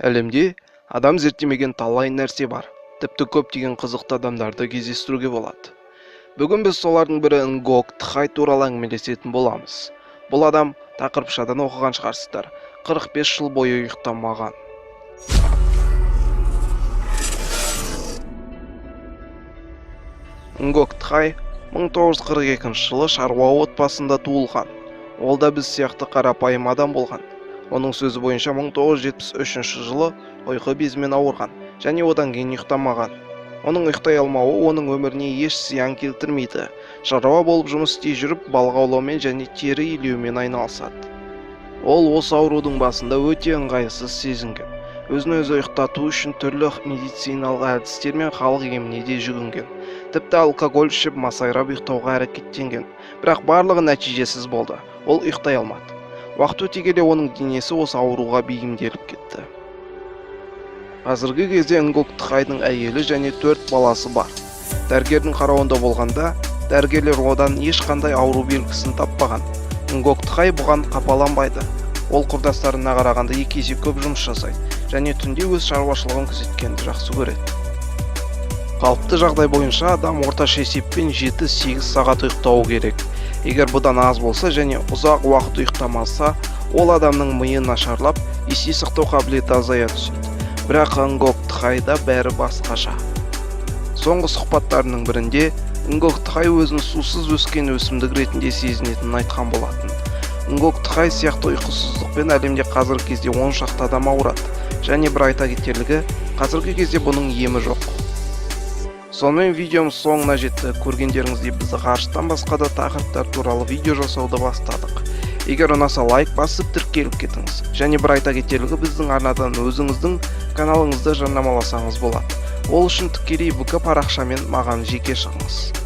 Әлемде адам зерттемеген талай нәрсе бар. Тіпті көптеген қызықты адамдарды кездестіруге болады. Бүгін біз солардың бірі Нгок Тхай туралы әңгімелесетін боламыз. Бұл адам тақырыпшадан оқыған шығарсыздар. 45 жыл бойы ұйықтамаған. Нгок Тхай 1942 жылы шаруа отбасында туылған. Ол да біз сияқты қарапайым адам болған. Оның сөзі бойынша 1973 жылы ұйқы безімен ауырған және одан кейін ұйықтамаған. Оның ұйықтай алмауы оның өміріне еш зиян келтірмейді. Шаруа болып жұмыс істей жүріп балық аулаумен және тері илеумен айналысады. Ол осы аурудың басында өте ыңғайсыз сезінген. Өзін-өзі ұйықтату үшін түрлі медициналық әдістер мен халық еміне де жүгінген. Тіпті алкоголь ішіп масайрап ұйықтауға әрекеттенген. Бірақ барлығы нәтижесіз болды. Ол ұйықтай алмады. Уақыт өте келе оның денесі осы ауруға бейімделіп кетті. Қазіргі кезде Нгок Тхайдың әйелі және 4 баласы бар. Дәрігердің қарауында болғанда, дәрігерлер одан ешқандай ауру белгісін таппаған. Нгок Тхай бұған қапаланбайды. Ол құрдастарына қарағанда 2 есе көп жұмыс жасайды және түнде өз шаруашылығын күзеткенді жақсы көреді. Қалыпты жағдай бойынша адам орташа есеппен 7-8 сағат ұйықтауы керек. Егер бұдан аз болса және ұзақ уақыт ұйықтамаса, ол адамның миы нашарлап, есе сақтау қабілеті азая түседі. Бірақ Нгок Тхайда бәрі басқаша. Соңғы сұхбаттарының бірінде Нгок Тхай өзін сусыз өскен өсімдік ретінде сезінетінін айтқан болатын. Нгок Тхай сияқты ұйқысыздықпен әлемде қазіргі кезде 10 шақты адам ауырады. Және бір айта кетерлігі, қазіргі кезде бұның емі жоқ. Сонымен видеомыз соңына жетті. Көргендеріңізде біз ғарыштан басқа да тақырыптар туралы видео жасауды бастадық. Егер ұнаса лайк басып тіркеліп кетіңіз. Және бір айта кетерлігі, біздің арнадан өзіңіздің каналыңызды жарнамаласаңыз болады. Ол үшін тікелей ВК парақшамен маған жеке шығыңыз.